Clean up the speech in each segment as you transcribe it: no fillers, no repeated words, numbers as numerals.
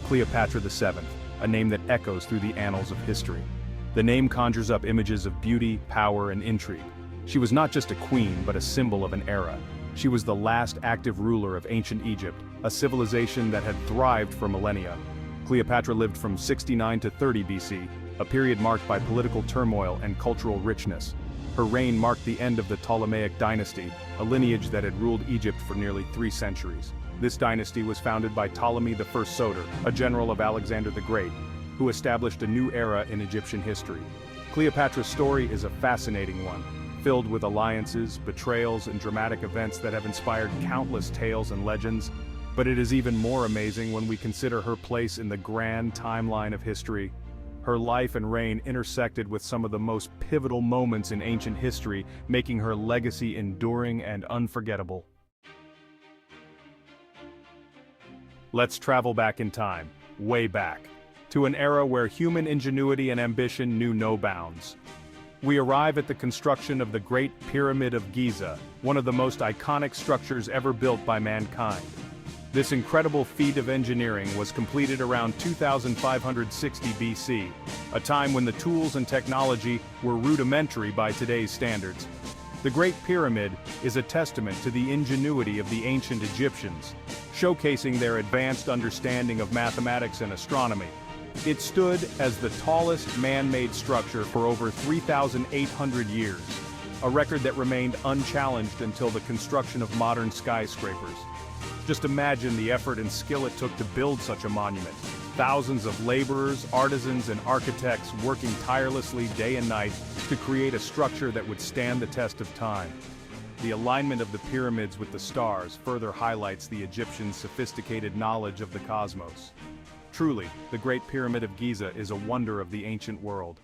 Cleopatra VII, a name that echoes through the annals of history. The name conjures up images of beauty, power, and intrigue. She was not just a queen but a symbol of an era. She was the last active ruler of ancient Egypt, a civilization that had thrived for millennia. Cleopatra lived from 69 to 30 BC, a period marked by political turmoil and cultural richness. Her reign marked the end of the Ptolemaic dynasty, a lineage that had ruled Egypt for nearly 3 centuries. This dynasty was founded by Ptolemy I Soter, a general of Alexander the Great, who established a new era in Egyptian history. Cleopatra's story is a fascinating one, filled with alliances, betrayals, and dramatic events that have inspired countless tales and legends. But it is even more amazing when we consider her place in the grand timeline of history. Her life and reign intersected with some of the most pivotal moments in ancient history, making her legacy enduring and unforgettable. Let's travel back in time, way back, to an era where human ingenuity and ambition knew no bounds. We arrive at the construction of the Great Pyramid of Giza, one of the most iconic structures ever built by mankind. This incredible feat of engineering was completed around 2560 BC, a time when the tools and technology were rudimentary by today's standards. The Great Pyramid is a testament to the ingenuity of the ancient Egyptians, showcasing their advanced understanding of mathematics and astronomy. It stood as the tallest man-made structure for over 3,800 years, a record that remained unchallenged until the construction of modern skyscrapers. Just imagine the effort and skill it took to build such a monument. Thousands of laborers, artisans, and architects working tirelessly day and night to create a structure that would stand the test of time. The alignment of the pyramids with the stars further highlights the Egyptians' sophisticated knowledge of the cosmos. Truly, the Great Pyramid of Giza is a wonder of the ancient world.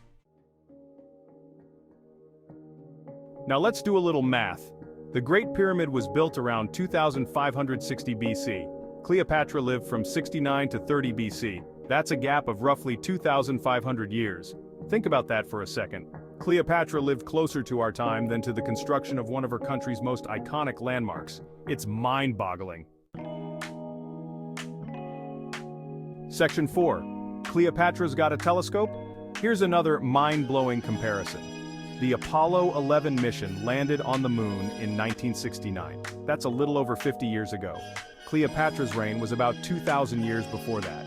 Now let's do a little math. The Great Pyramid was built around 2560 BC. Cleopatra lived from 69 to 30 BC. That's a gap of roughly 2,500 years. Think about that for a second. Cleopatra lived closer to our time than to the construction of one of her country's most iconic landmarks. It's mind-boggling. Section 4. Cleopatra's got a telescope? Here's another mind-blowing comparison. The Apollo 11 mission landed on the moon in 1969. That's a little over 50 years ago. Cleopatra's reign was about 2,000 years before that.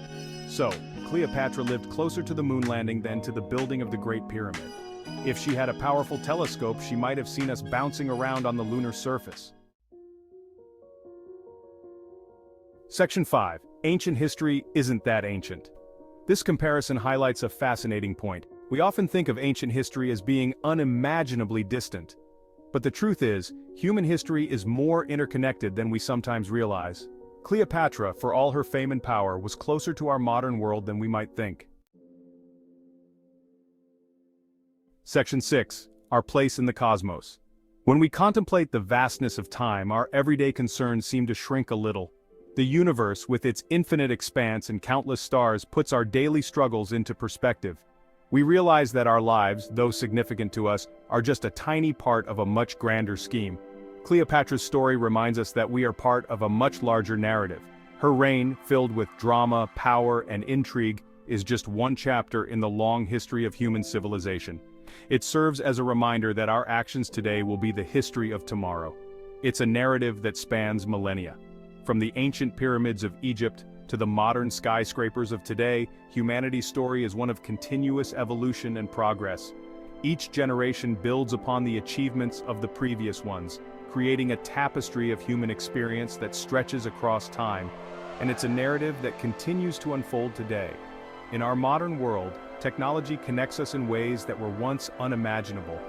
So, Cleopatra lived closer to the moon landing than to the building of the Great Pyramid. If she had a powerful telescope, she might have seen us bouncing around on the lunar surface. Section 5. Ancient history isn't that ancient. This comparison highlights a fascinating point. We often think of ancient history as being unimaginably distant. But the truth is, human history is more interconnected than we sometimes realize. Cleopatra, for all her fame and power, was closer to our modern world than we might think. Section 6. Our place in the cosmos. When we contemplate the vastness of time, our everyday concerns seem to shrink a little. The universe, with its infinite expanse and countless stars, puts our daily struggles into perspective. We realize that our lives, though significant to us, are just a tiny part of a much grander scheme. Cleopatra's story reminds us that we are part of a much larger narrative. Her reign, filled with drama, power, and intrigue, is just one chapter in the long history of human civilization. It serves as a reminder that our actions today will be the history of tomorrow. It's a narrative that spans millennia. From the ancient pyramids of Egypt to the modern skyscrapers of today, humanity's story is one of continuous evolution and progress. Each generation builds upon the achievements of the previous ones, creating a tapestry of human experience that stretches across time, and it's a narrative that continues to unfold today. In our modern world, technology connects us in ways that were once unimaginable.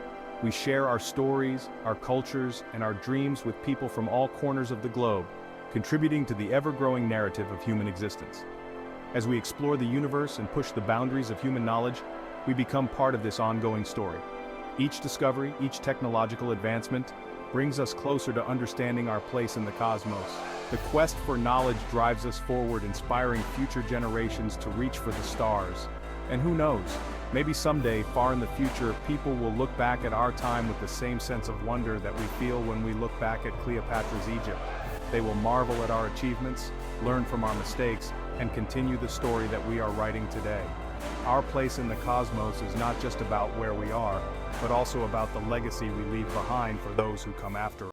We share our stories, our cultures, and our dreams with people from all corners of the globe, contributing to the ever-growing narrative of human existence. As we explore the universe and push the boundaries of human knowledge, we become part of this ongoing story. Each discovery, each technological advancement, brings us closer to understanding our place in the cosmos. The quest for knowledge drives us forward, inspiring future generations to reach for the stars. And who knows, maybe someday, far in the future, people will look back at our time with the same sense of wonder that we feel when we look back at Cleopatra's Egypt. They will marvel at our achievements, learn from our mistakes, and continue the story that we are writing today. Our place in the cosmos is not just about where we are, but also about the legacy we leave behind for those who come after us.